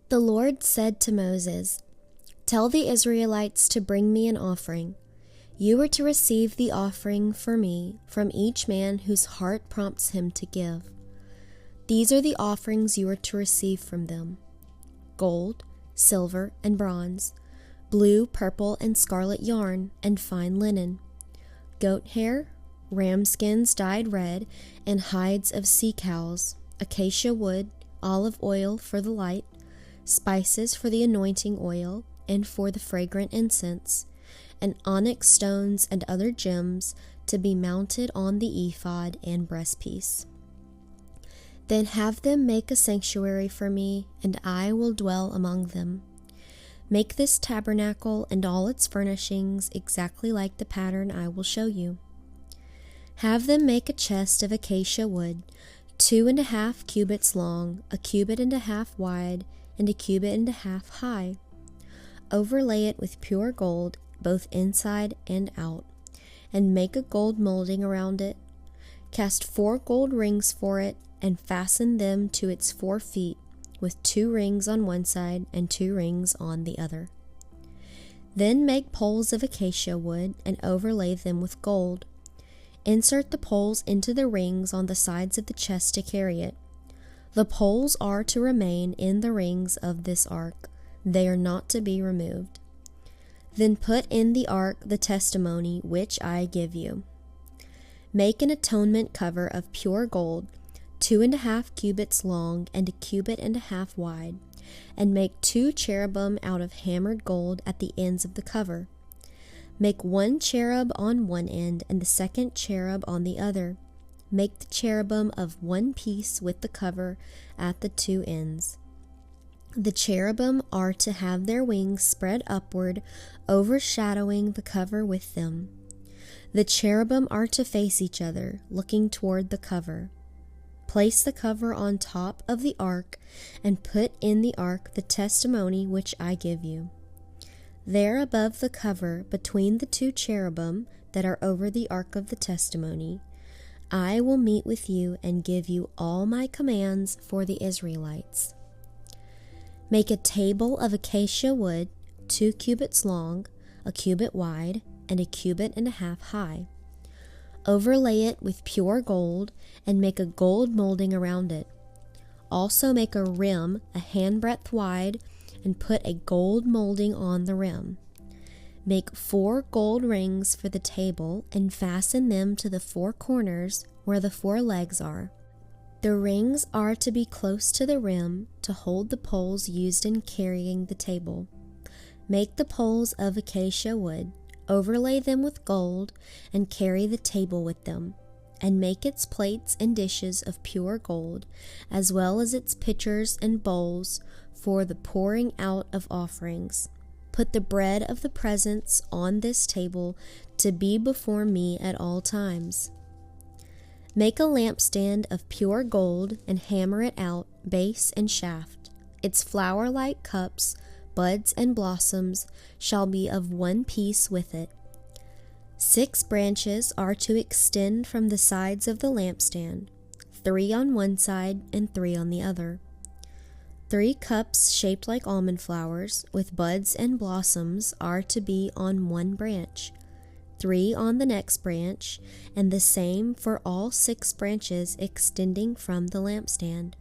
The Lord said to Moses, "Tell the Israelites to bring me an offering. You are to receive the offering for me from each man whose heart prompts him to give. These are the offerings you are to receive from them: gold, silver, and bronze, blue, purple, and scarlet yarn, and fine linen, goat hair, ram skins dyed red, and hides of sea cows, acacia wood, olive oil for the light, spices for the anointing oil and for the fragrant incense, and onyx stones and other gems to be mounted on the ephod and breastpiece. Then have them make a sanctuary for me, and I will dwell among them. Make this tabernacle and all its furnishings exactly like the pattern I will show you. Have them make a chest of acacia wood, 2.5 cubits long, 1.5 cubits wide, and 1.5 cubits high. Overlay it with pure gold, both inside and out, and make a gold molding around it. Cast 4 gold rings for it, and fasten them to its 4 feet, with 2 rings on one side and 2 rings on the other. Then make poles of acacia wood, and overlay them with gold. Insert the poles into the rings on the sides of the chest to carry it. The poles are to remain in the rings of this ark. They are not to be removed. Then put in the ark the testimony which I give you. Make an atonement cover of pure gold, 2.5 cubits long and 1.5 cubits wide, and make 2 cherubim out of hammered gold at the ends of the cover. Make 1 cherub on one end and the second cherub on the other. Make the cherubim of one piece with the cover at the 2 ends. The cherubim are to have their wings spread upward, overshadowing the cover with them. The cherubim are to face each other, looking toward the cover. Place the cover on top of the ark, and put in the ark the testimony which I give you. There above the cover, between the 2 cherubim that are over the ark of the testimony, I will meet with you and give you all my commands for the Israelites. Make a table of acacia wood, 2 cubits long, 1 cubit wide, and 1.5 cubits high. Overlay it with pure gold, and make a gold molding around it. Also make a rim a handbreadth wide, and put a gold molding on the rim. Make 4 gold rings for the table, and fasten them to the 4 corners where the 4 legs are. The rings are to be close to the rim to hold the poles used in carrying the table. Make the poles of acacia wood, overlay them with gold, and carry the table with them, and make its plates and dishes of pure gold, as well as its pitchers and bowls for the pouring out of offerings. Put the bread of the presence on this table to be before me at all times. Make a lampstand of pure gold, and hammer it out, base and shaft. Its flower-like cups, buds, and blossoms shall be of one piece with it. 6 branches are to extend from the sides of the lampstand, 3 on one side and 3 on the other. 3 cups shaped like almond flowers, with buds and blossoms, are to be on one branch, 3 on the next branch, and the same for all 6 branches extending from the lampstand.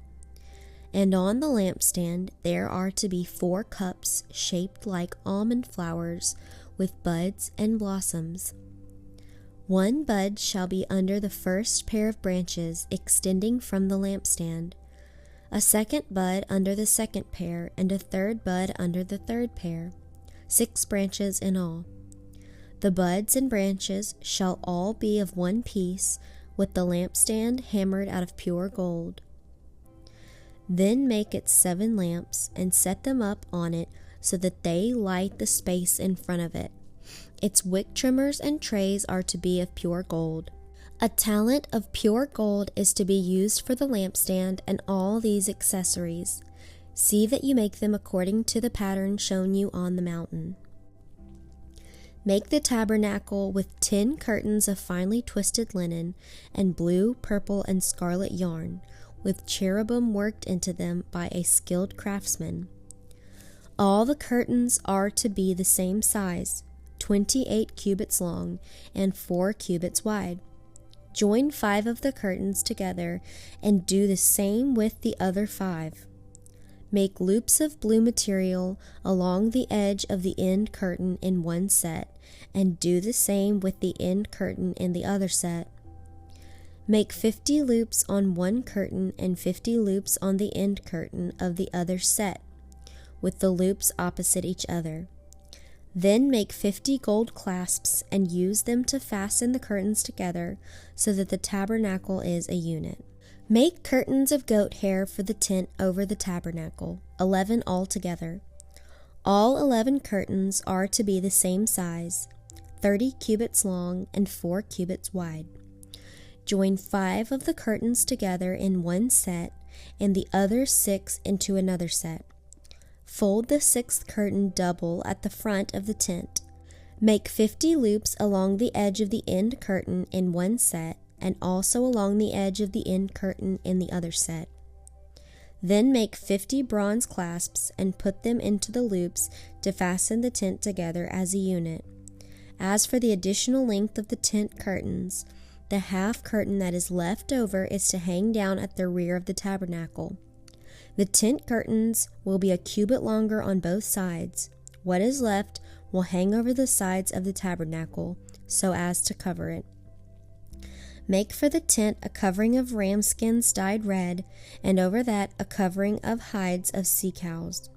And on the lampstand there are to be 4 cups shaped like almond flowers, with buds and blossoms. 1 bud shall be under the first pair of branches extending from the lampstand, a 2nd bud under the 2nd pair, and a 3rd bud under the 3rd pair, 6 branches in all. The buds and branches shall all be of one piece, with the lampstand hammered out of pure gold. Then make it 7 lamps, and set them up on it so that they light the space in front of it. Its wick trimmers and trays are to be of pure gold. A talent of pure gold is to be used for the lampstand and all these accessories. See that you make them according to the pattern shown you on the mountain. Make the tabernacle with 10 curtains of finely twisted linen and blue, purple, and scarlet yarn, with cherubim worked into them by a skilled craftsman. All the curtains are to be the same size, 28 cubits long and 4 cubits wide. Join 5 of the curtains together and do the same with the other 5. Make loops of blue material along the edge of the end curtain in one set, and do the same with the end curtain in the other set. Make 50 loops on one curtain and 50 loops on the end curtain of the other set, with the loops opposite each other. Then make 50 gold clasps and use them to fasten the curtains together so that the tabernacle is a unit. Make curtains of goat hair for the tent over the tabernacle, 11 altogether. All 11 curtains are to be the same size, 30 cubits long and 4 cubits wide. Join 5 of the curtains together in one set and the other 6 into another set. Fold the 6th curtain double at the front of the tent. Make 50 loops along the edge of the end curtain in one set, and also along the edge of the end curtain in the other set. Then make 50 bronze clasps and put them into the loops to fasten the tent together as a unit. As for the additional length of the tent curtains, the half curtain that is left over is to hang down at the rear of the tabernacle. The tent curtains will be a cubit longer on both sides. What is left will hang over the sides of the tabernacle so as to cover it. Make for the tent a covering of ram skins dyed red, and over that a covering of hides of sea cows.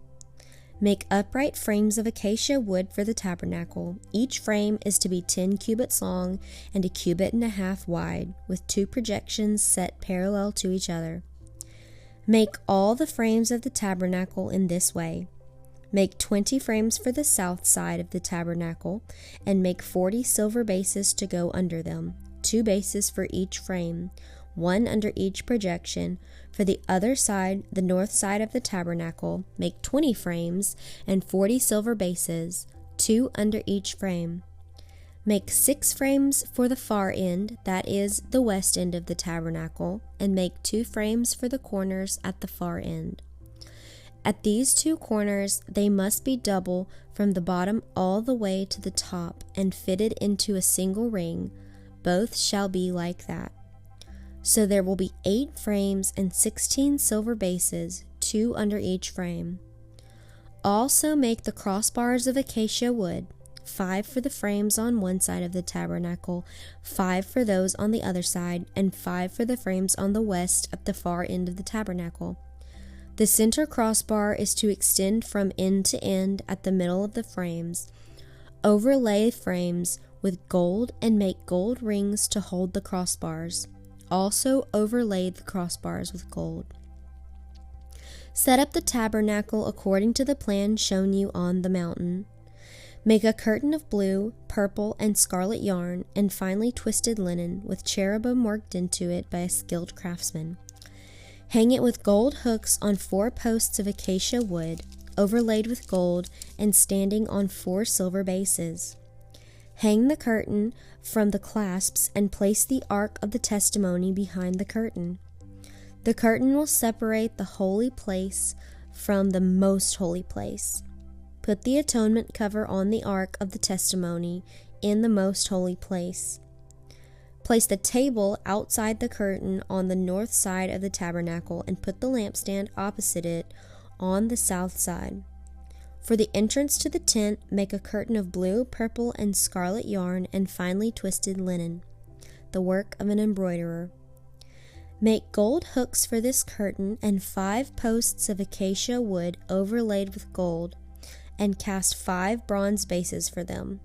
Make upright frames of acacia wood for the tabernacle. Each frame is to be 10 cubits long and a cubit and a half wide, with 2 projections set parallel to each other. Make all the frames of the tabernacle in this way. Make 20 frames for the south side of the tabernacle, and make 40 silver bases to go under them, 2 bases for each frame, 1 under each projection. For the other side, the north side of the tabernacle, make 20 frames and 40 silver bases, 2 under each frame. Make 6 frames for the far end, that is, the west end of the tabernacle, and make 2 frames for the corners at the far end. At these 2 corners, they must be double from the bottom all the way to the top and fitted into a single ring. Both shall be like that. So there will be 8 frames and 16 silver bases, 2 under each frame. Also make the crossbars of acacia wood, 5 for the frames on one side of the tabernacle, 5 for those on the other side, and 5 for the frames on the west at the far end of the tabernacle. The center crossbar is to extend from end to end at the middle of the frames. Overlay frames with gold and make gold rings to hold the crossbars. Also overlay the crossbars with gold. Set up the tabernacle according to the plan shown you on the mountain. Make a curtain of blue, purple, and scarlet yarn and finely twisted linen with cherubim worked into it by a skilled craftsman. Hang it with gold hooks on 4 posts of acacia wood, overlaid with gold and standing on 4 silver bases. Hang the curtain from the clasps and place the ark of the testimony behind the curtain. The curtain will separate the holy place from the most holy place. Put the atonement cover on the ark of the testimony in the most holy place. Place the table outside the curtain on the north side of the tabernacle and put the lampstand opposite it on the south side. For the entrance to the tent, make a curtain of blue, purple, and scarlet yarn and finely twisted linen, the work of an embroiderer. Make gold hooks for this curtain and 5 posts of acacia wood overlaid with gold, and cast 5 bronze bases for them.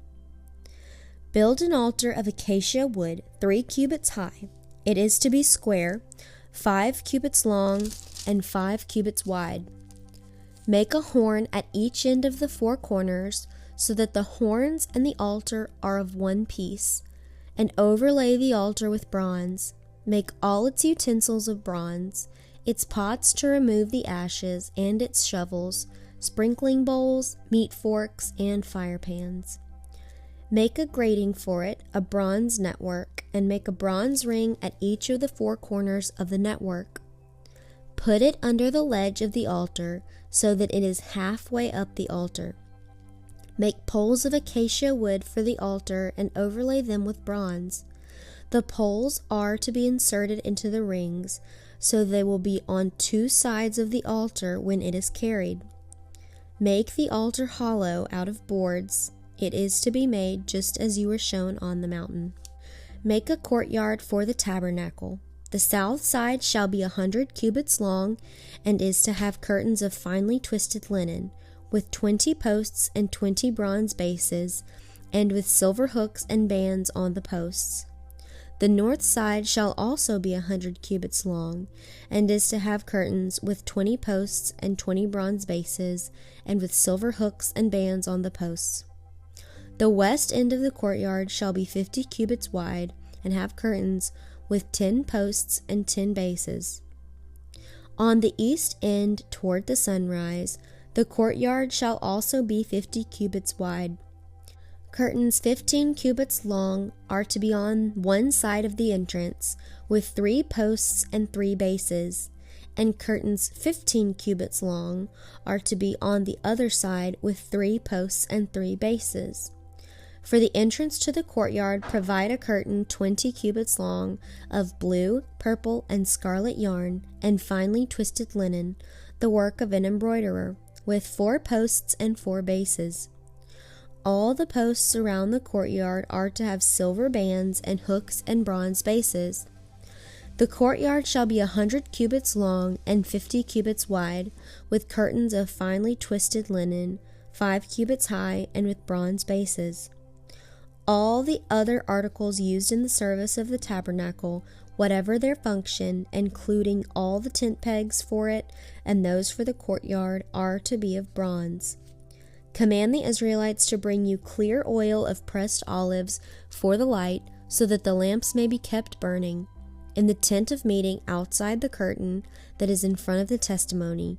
Build an altar of acacia wood 3 cubits high. It is to be square, 5 cubits long, and 5 cubits wide. Make a horn at each end of the 4 corners, so that the horns and the altar are of one piece, and overlay the altar with bronze. Make all its utensils of bronze, its pots to remove the ashes, and its shovels, sprinkling bowls, meat forks, and fire pans. Make a grating for it, a bronze network, and make a bronze ring at each of the 4 corners of the network. Put it under the ledge of the altar, so that it is halfway up the altar. Make poles of acacia wood for the altar and overlay them with bronze. The poles are to be inserted into the rings, so they will be on 2 sides of the altar when it is carried. Make the altar hollow out of boards. It is to be made just as you were shown on the mountain. Make a courtyard for the tabernacle. The south side shall be 100 cubits long, and is to have curtains of finely twisted linen, with 20 posts and 20 bronze bases, and with silver hooks and bands on the posts. The north side shall also be 100 cubits long, and is to have curtains with 20 posts and 20 bronze bases, and with silver hooks and bands on the posts. The west end of the courtyard shall be 50 cubits wide, and have curtains with 10 posts and 10 bases. On the east end toward the sunrise, the courtyard shall also be 50 cubits wide. Curtains 15 cubits long are to be on one side of the entrance, with 3 posts and 3 bases, and curtains 15 cubits long are to be on the other side, with 3 posts and 3 bases. For the entrance to the courtyard, provide a curtain 20 cubits long of blue, purple, and scarlet yarn, and finely twisted linen, the work of an embroiderer, with 4 posts and 4 bases. All the posts around the courtyard are to have silver bands and hooks and bronze bases. The courtyard shall be 100 cubits long and 50 cubits wide, with curtains of finely twisted linen, 5 cubits high, and with bronze bases. All the other articles used in the service of the tabernacle, whatever their function, including all the tent pegs for it and those for the courtyard, are to be of bronze. Command the Israelites to bring you clear oil of pressed olives for the light, so that the lamps may be kept burning. In the tent of meeting outside the curtain that is in front of the testimony,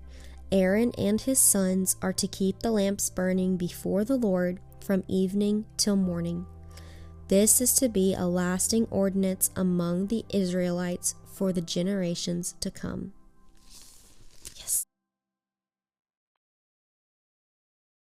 Aaron and his sons are to keep the lamps burning before the Lord from evening till morning. This is to be a lasting ordinance among the Israelites for the generations to come.